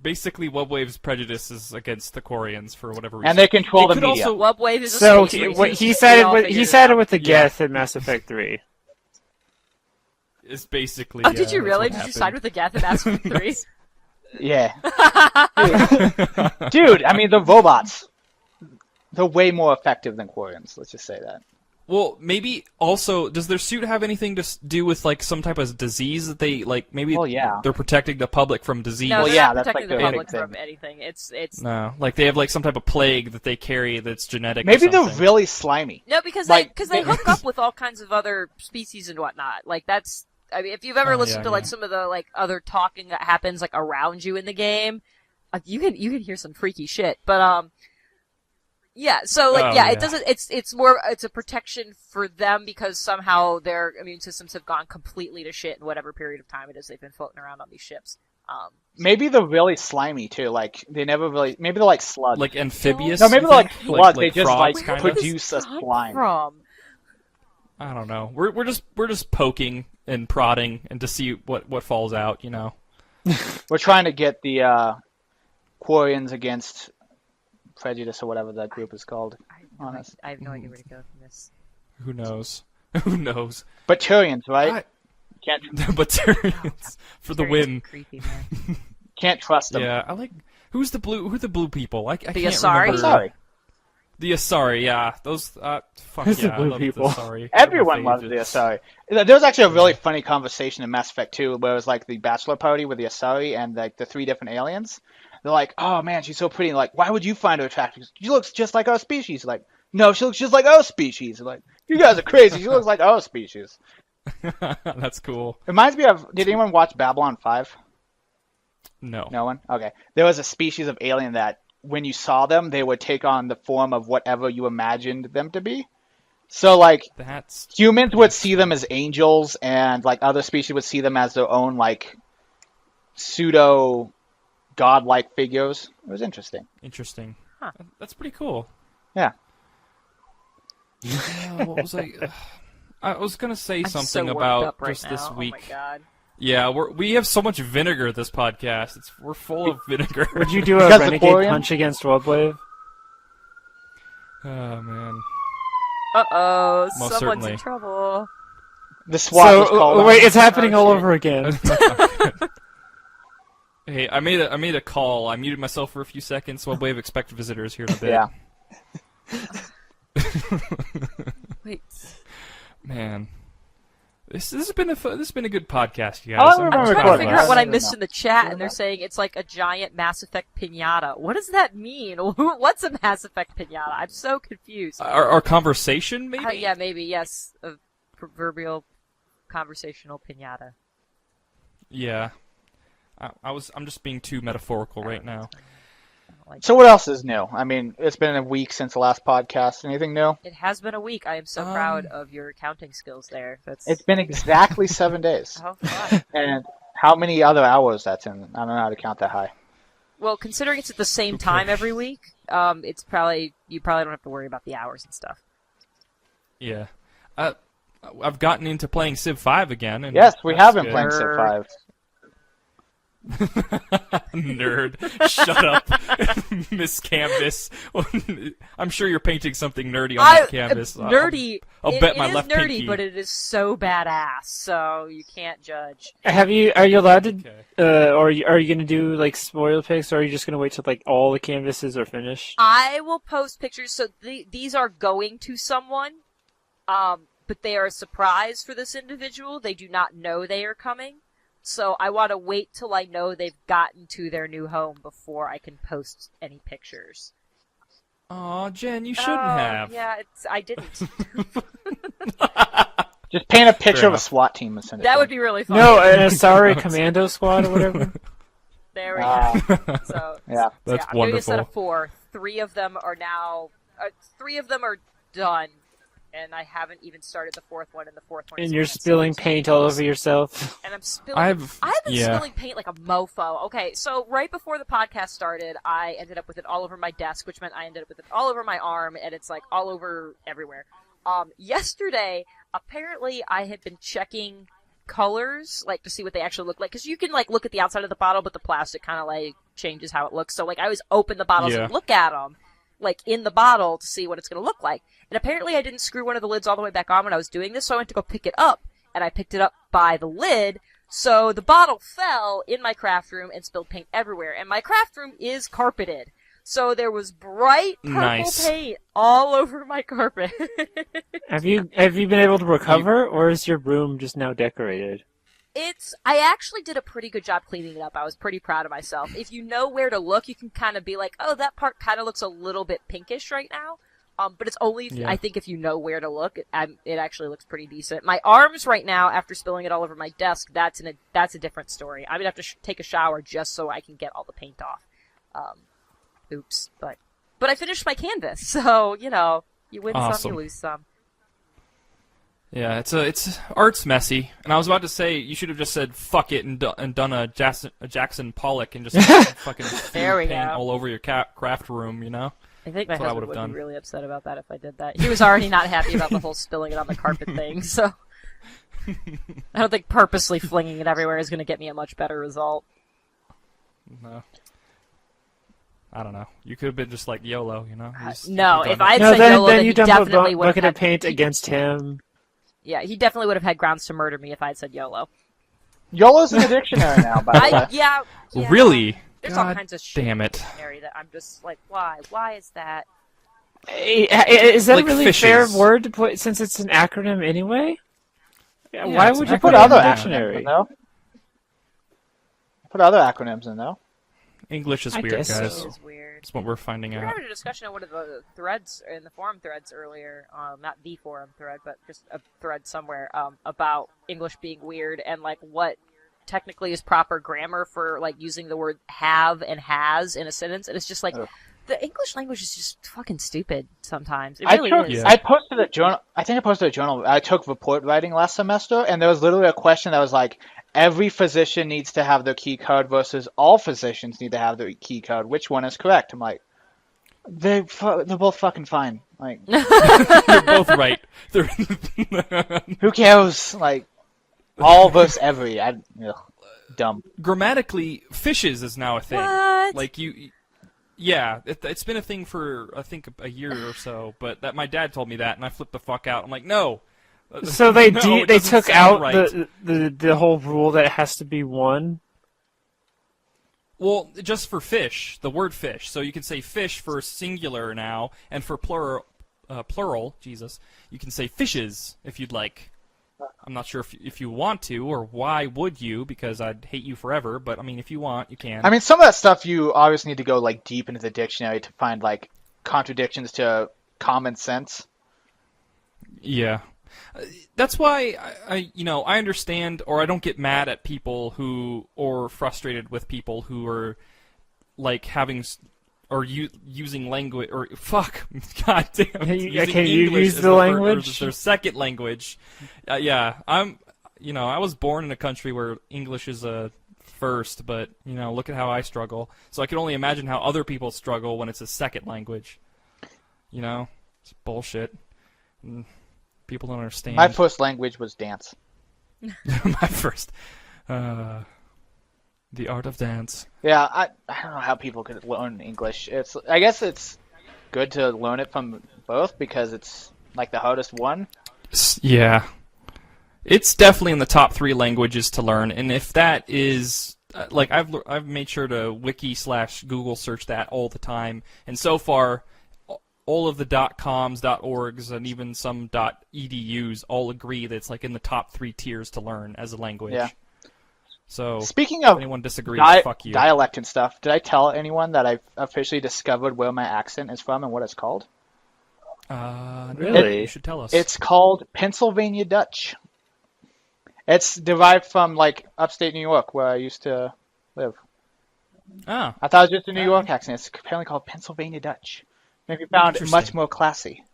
Basically, Webwave's prejudice is against the Koreans for whatever reason. And they control It the could media. also- Webwave is a So space he, race. what he We said it all with figured it out. with the Yeah. Geth in Mass Effect 3. It's basically. Oh, did you that's really? what Did you side with the Geth in Mass Effect 3? Yeah. Dude, I mean, the robots. They're way more effective than Quarians, let's just say that. Well, maybe also, does their suit have anything to do with like some type of disease that they like? Maybe Well, yeah. they're protecting the public from disease. No, Well, they're yeah, not that's protecting like the their public big from thing. anything. It's No, like they have like some type of plague that they carry that's genetic. or Maybe they're something. really slimy. no because Like, they hook up with all kinds of other species and whatnot. Like that's. I mean, if you've ever Oh, listened yeah, to like yeah. some of the like other talking that happens like around you in the game, you can hear some freaky shit. But yeah. So like Oh, yeah, yeah. it doesn't. It's a protection for them because somehow their immune systems have gone completely to shit in whatever period of time it is they've been floating around on these ships. Maybe they're really slimy too. Like they never really. Maybe they're like slugs. Like amphibious? No, maybe you they're like think? slugs. They just frogs, like kinda? produce a slime. From? I don't know. We're just poking and prodding and to see what falls out. You know. We're trying to get the Quarians against Prejudice or whatever that group is called. Honest. I have no idea where to go from this. Who knows? Who knows? But Turians, right? Can't Batarians for the Very win. Creepy, man. can't trust them. Yeah, I like. Who the blue people? I can't Asari? remember. Sorry. The Asari, yeah. Those, fuck Who's the yeah, I blue love people? the Asari. Everyone They're my loves the favorites. Asari. There was actually a really funny conversation in Mass Effect 2 where it was like the bachelor party with the Asari and like the 3 different aliens. They're like, oh man, she's so pretty. And like, why would you find her attractive? She looks just like our species. Like, no, she looks just like our species. Like, you guys are crazy. She looks like our species. That's cool. Reminds me of, did anyone watch Babylon 5? No. No one? Okay. There was a species of alien that when you saw them, they would take on the form of whatever you imagined them to be. So like, That's humans would see them as angels, and like other species would see them as their own like pseudo godlike figures. It was interesting. interesting. Huh. That's pretty cool. Yeah. What was I was gonna say I'm something so worked about up right just now. this Oh week. my god. Yeah, we have so much vinegar this podcast. We're full of vinegar. Would you do a Because the renegade Quarian? punch against Webwave? Oh man. Uh-oh, Most someone's certainly. in trouble. The SWAT was called. wait, on. it's happening all shit. over again. Hey, I made a call. I muted myself for a few seconds. Webwave expect visitors here in a bit. Yeah. Wait. Man, this has been this has been a good podcast, you I guys. remember I'm trying to recording figure this. out what I don't missed know. in the chat, and they're saying it's like a giant Mass Effect pinata. What does that mean? What's a Mass Effect pinata? I'm so confused. Our conversation, maybe. Yeah, maybe, yes. A proverbial conversational pinata. Yeah. I'm just being too metaphorical right now. I don't like So what else is new? I mean, it's been a week since the last podcast. Anything new? It has been a week. I am so Um, proud of your counting skills there. That's It's been exactly 7 days. how fun. And how many other hours that's in? I don't know how to count that high. Well, considering it's at the same time every week, it's probably you probably don't have to worry about the hours and stuff. Yeah. I've gotten into playing Civ 5 again. And Yes, we that's have been good. playing Civ 5. Nerd. Shut up, Miss Canvas. I'm sure you're painting something nerdy on that canvas. Nerdy. I'll bet my it is left nerdy, pinky. but it is so badass. So you can't judge. Are you allowed to, Okay. or are you gonna do like spoiler pics, or are you just gonna wait till like all the canvases are finished? I will post pictures. So these are going to someone, but they are a surprise for this individual. They do not know they are coming. So I want to wait till I know they've gotten to their new home before I can post any pictures. Aw, Jen, you shouldn't have. Yeah, I didn't. Just paint a picture of a enough. SWAT team and send it That to would me. be really fun. No, an Asari Commando Squad or whatever. There we Ah, go. So yeah. That's I'm doing a set wonderful. of 4. 3 of them are now. 3 of them are done, and I haven't even started the 4th one. And the 4th one. And is you're when it spilling starts. paint all over yourself. And I'm spilling. I've been spilling paint like a mofo. Okay, so right before the podcast started, I ended up with it all over my desk, which meant I ended up with it all over my arm, and it's like all over everywhere. Yesterday, apparently, I had been checking colors, like to see what they actually look like, because you can like look at the outside of the bottle, but the plastic kind of like changes how it looks. So like I always open the bottles Yeah. and look at them, like in the bottle to see what it's going to look like. And apparently, I didn't screw one of the lids all the way back on when I was doing this, so I went to go pick it up, and I picked it up by the lid. So the bottle fell in my craft room and spilled paint everywhere. And my craft room is carpeted. So there was bright purple Nice. paint all over my carpet. Have you been able to recover, or is your room just now decorated? I actually did a pretty good job cleaning it up. I was pretty proud of myself. If you know where to look, you can kind of be like, oh, that part kind of looks a little bit pinkish right now. But it's only, Yeah. I think, if you know where to look, it actually looks pretty decent. My arms right now, after spilling it all over my desk, that's a different story. I'm gonna have to take a shower just so I can get all the paint off. Oops, but I finished my canvas, so you know, you win some, Awesome. you lose some. Yeah, it's art's messy, and I was about to say you should have just said fuck it and done a Jackson Pollock and just fucking There we paint go. all over your craft room, you know? I think my That's what I husband would've would done. be really upset about that if I did that. He was already not happy about the whole spilling it on the carpet thing, so I don't think purposely flinging it everywhere is going to get me a much better result. No. I don't know. You could have been just like YOLO, you know? No, you've if done I it. had No, said then, YOLO, then then you he dump a definitely would bucket have of paint against him. Yeah, he definitely would have had grounds to murder me if I had said YOLO. YOLO's in the dictionary now, by the way. Yeah. Really? There's all God kinds of shit damn in it. the dictionary that I'm just like, why? Why is that? Is that Like really a fishes. fair word to put since it's an acronym anyway? Yeah, Why it's would an you Put put it in other the acronyms dictionary? in though. Put other acronyms in though. English is I weird, guess guys. so. It is weird. That's what we're finding We were out. having a discussion on one of the threads in the forum threads earlier, not the forum thread, but just a thread somewhere, about English being weird and like what technically is proper grammar for like using the word have and has in a sentence, and it's just like Ugh. the English language is just fucking stupid sometimes. It I really took, is. Yeah. I posted a journal. I think I posted a journal. I took report writing last semester, and there was literally a question that was like, every physician needs to have their key code versus all physicians need to have their key code. Which one is correct? I'm like, they're both fucking fine. Like, You're both right. They're- who cares? Like, all versus every. Dumb. Grammatically, fishes is now a thing. What? Like yeah, it's been a thing for I think a year or so. But that my dad told me that, and I flipped the fuck out. I'm like, no. So they No, it they doesn't took sound out right. the whole rule that it has to be one. Well, just for fish, the word fish. So you can say fish for singular now, and for plural, Jesus, you can say fishes if you'd like. I'm not sure if you want to, or why would you, because I'd hate you forever, but I mean, if you want, you can. I mean, some of that stuff you obviously need to go like deep into the dictionary to find like contradictions to common sense. Yeah. That's why I understand, or I don't get mad at people or frustrated with people who are like having using language, or fuck, god damn, Hey, using can you English use as the their language? as their second language. Yeah, I was born in a country where English is a first, but look at how I struggle. So I can only imagine how other people struggle when it's a second language. It's bullshit. People don't understand. My first language was dance. My first. The art of dance. Yeah, I don't know how people could learn English. I guess it's good to learn it from both because it's like the hardest one. Yeah. It's definitely in the top 3 languages to learn, and if that is like I've made sure to wiki/Google search that all the time, and so far all of the .coms, .orgs, and even some .edus all agree that it's like in the top 3 tiers to learn as a language. Yeah. So Speaking if of anyone disagrees, fuck you. dialect and stuff, did I tell anyone that I've officially discovered where my accent is from and what it's called? No, Really? you should tell us. It's called Pennsylvania Dutch. It's derived from like upstate New York where I used to live. Ah, I thought it was just a New York accent. It's apparently called Pennsylvania Dutch. Maybe found it much Interesting. more classy.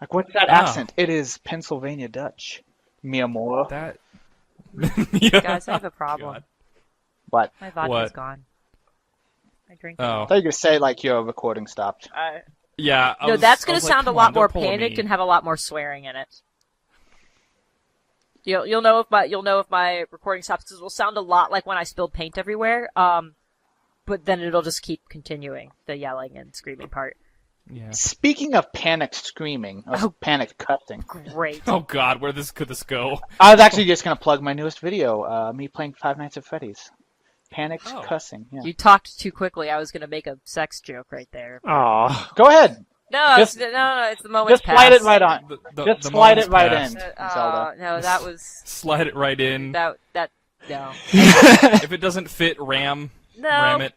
Like, what's that Ah. accent? It is Pennsylvania Dutch. Mi amor. that. Yeah. Guys, I have a problem. God. What? My vodka's What? gone. I drink. I Oh, thought you were going to say, like, your recording stopped. yeah. No, that's going to sound a lot more panicked and and have a lot more swearing in it. You'll know if my recording stops. It will sound a lot like when I spilled paint everywhere. But then it'll just keep continuing the yelling and screaming part. Yeah. Speaking of panicked screaming, or panicked cussing, Great. Oh God, where could this go? I was actually just going to plug my newest video, me playing Five Nights at Freddy's. Panicked Oh. cussing, yeah. You talked too quickly. I was going to make a sex joke right there. Aw. Go ahead. No, Just- no, it's the moment. Just slide it right on. Just The slide moment's it right passed. in, Zelda. No, that was Slide it right in. no. If it doesn't fit, ram No, it.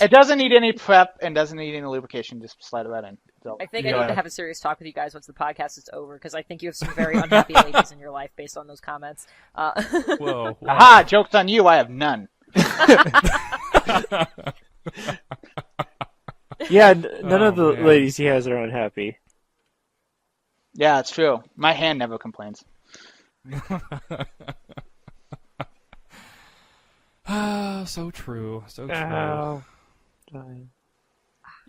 It doesn't need any prep and doesn't need any lubrication. Just slide it right in. So, I think go I need ahead. to have a serious talk with you guys once the podcast is over because I think you have some very unhappy ladies in your life based on those comments. Whoa. Aha! Joke's on you. I have none. Yeah, none of the man. ladies he has are unhappy. Yeah, it's true. My hand never complains. Ah, so true. So true. Ow.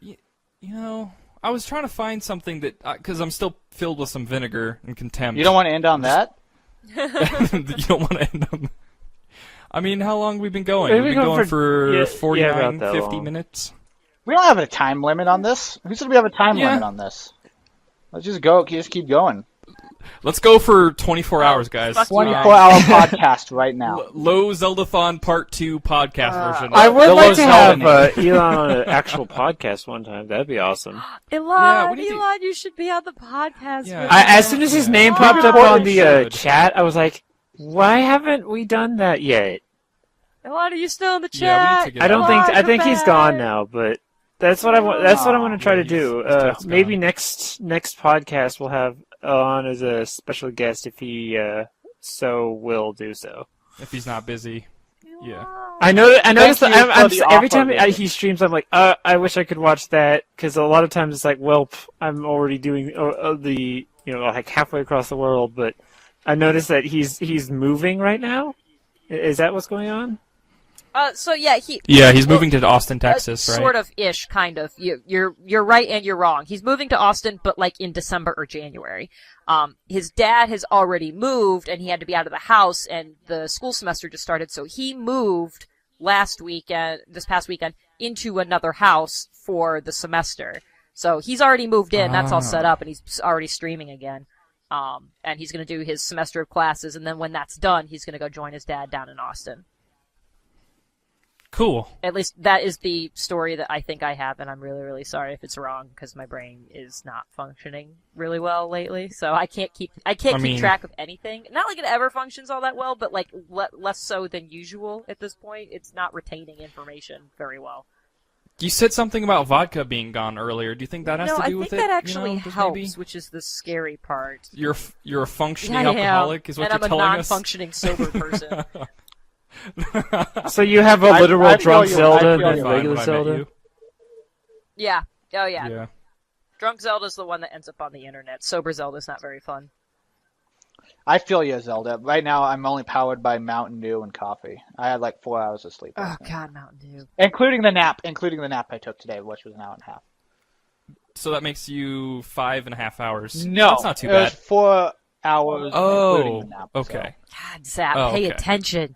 You know, I was trying to find something that, because I'm still filled with some vinegar and contempt. You don't want to end on that? You don't want to end on. I mean, how long have we been going? We've We've been been going going for- for yeah, 49, about that 50 long. minutes. We don't have a time limit on this. Who said we have a time Yeah. limit on this? Let's just go. Just keep going. Let's go for 24 hours, guys. fuck you. 24-hour podcast right now. Low Zeldathon Part 2 podcast version. I would The like Los to have Zelda Elon on an actual podcast one time. That'd be awesome. Elon, we need to- Elon, you should be on the podcast. Yeah. with As us. soon as his Yeah. name Oh, popped up we on the should. chat, I was like, why haven't we done that yet? Elon, are you still in the chat? Yeah, we need to get I don't Elon, think I come think he's back. gone now, but that's what I want. That's what I'm going to try Yeah, to do. he's just Maybe gone. next podcast we'll have on as a special guest if he so will do so. If he's not busy. Yeah. I noticed you that for the every offer, time David. he streams, I'm like, I wish I could watch that, because a lot of times it's like, well, I'm already doing the like halfway across the world, but I noticed that he's moving right now. Is that what's going on? So yeah, Yeah, he's moving to Austin, Texas, right? Sort of ish, kind of. You're right and you're wrong. He's moving to Austin, but like in December or January. His dad has already moved, and he had to be out of the house, and the school semester just started, so he moved this past weekend, into another house for the semester. So he's already moved in. That's all set up, and he's already streaming again. And he's going to do his semester of classes, and then when that's done, he's going to go join his dad down in Austin. Cool. At least that is the story that I think I have, and I'm really, really sorry if it's wrong, because my brain is not functioning really well lately. So I can't keep mean- track of anything. Not like it ever functions all that well, but like less so than usual at this point. It's not retaining information very well. You said something about vodka being gone earlier. Do you think that has No, to I do with think it? that actually just helps, maybe? which is the scary part. You're a functioning Yeah, I am. alcoholic, is what and you're I'm a telling us? non-functioning sober person. So you have a I literal feel drunk you. I Zelda feel and then you. Fine, regular when I met Zelda? you. Yeah. Oh yeah. Yeah. Drunk Zelda's the one that ends up on the internet. Sober Zelda's not very fun. I feel you, Zelda. Right now, I'm only powered by Mountain Dew and coffee. I had like 4 hours of sleep, Oh last night. God, Mountain Dew. Including the nap I took today, which was an hour and a half. So that makes you 5.5 hours. No, That's not too it was bad. 4 hours. including Oh, the nap, okay. God, Zap, Oh, pay okay. attention.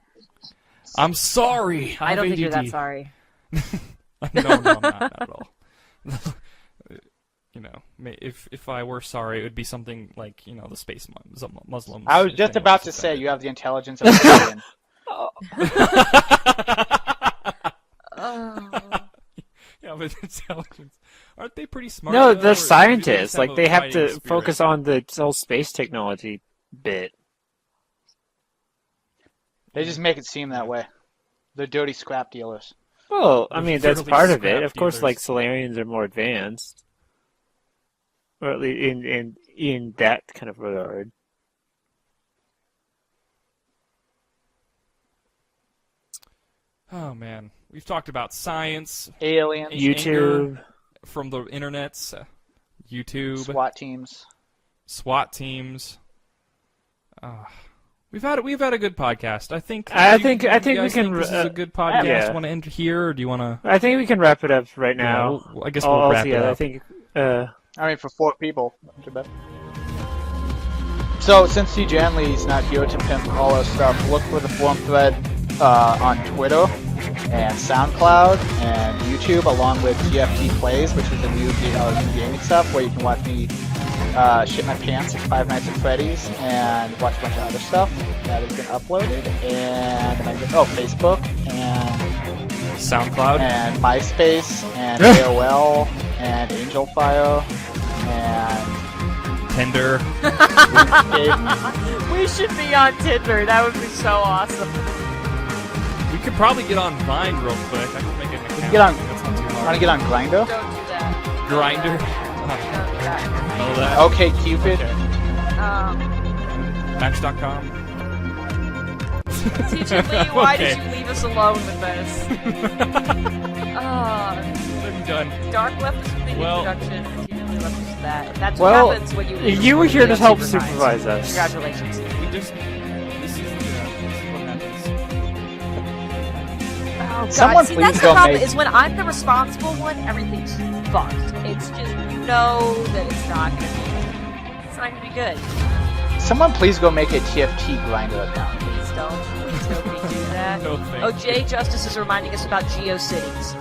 I'm sorry. I have don't think you're that ADD. sorry. No, I'm not at all. If I were sorry, it would be something like the space Muslims. I was just thing about to like say that. you have the intelligence of an alien. Yeah, but intelligence. Aren't they pretty smart? No, though, or they're do they scientists. just Like a they have fighting to spirit? focus on the whole space technology bit. They just make it seem that way. They're dirty scrap dealers. Well, I They're mean that's literally part of it. scrap Of course, dealers. like Solarians are more advanced, or at least in that kind of regard. Oh man, we've talked about science, Aliens, YouTube. from the internets, YouTube, SWAT teams. SWAT teams. We've had a good podcast. I think. I do think you we guys can, think this is a good podcast. yeah. Want to end here, or do you want to? I think we can wrap it up right now. I guess we'll wrap it Altogether, up. I think. I mean, for 4 people. Not too bad. So, since CJ Anley's not here to pimp all our stuff, look for the forum thread on Twitter and SoundCloud and YouTube, along with TFT Plays, which is a new gaming stuff where you can watch me shit my pants at Five Nights at Freddy's and watch a bunch of other stuff that has been uploaded. And Facebook and SoundCloud. and MySpace and AOL and AngelFire and Tinder. RuneScape. We should be on Tinder. That would be so awesome. We could probably get on Vine real quick. I can make an account. get on- That's not too Want to hard. get on Grindr? Don't do that. Grinder. Don't do that. Know that. Okay, Cupid. Match.com. Teacher Lee, why Okay. did you leave us alone with this? I'm done. Dark left us with the Well- introduction. Teacher Lee left us with that. That's Well, what happens when you leave you were here to help supervise. supervise us. Congratulations. We just Oh god, Someone see please that's the go problem make- is when I'm the responsible one, everything's fucked. It's just you know that it's not gonna be good. Someone please go make a TFT grinder account. Please don't. Please nobody do that. No thank Oh, you. Jay Justice is reminding us about GeoCities.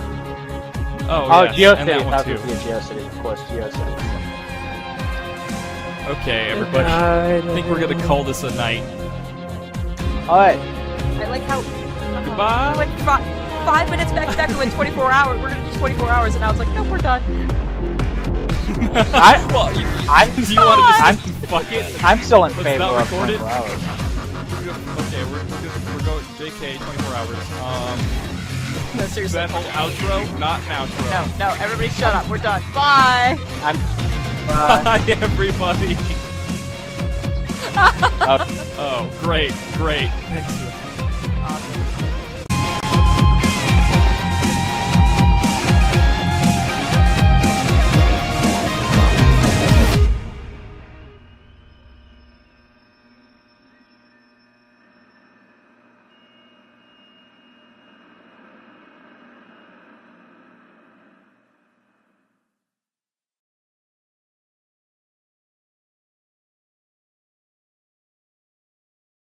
Oh, yes, and that GeoCities. one That too. would be a GeoCities, of course. GeoCities. Okay, everybody. I think we're gonna call this a night. All right. I like how Goodbye. we went 5 minutes back to back. We went 24 hours. We're gonna do 24 hours, and I was like, nope, we're done. Well, you want to just fuck it? I'm still in Let's favor not of record it. 24 hours. Okay, we're going JK 24 hours. No, Is seriously. that whole outro? Not an outro. No, everybody shut up. We're done. Bye. I'm. Hi, everybody. Oh. Oh, great. Awesome.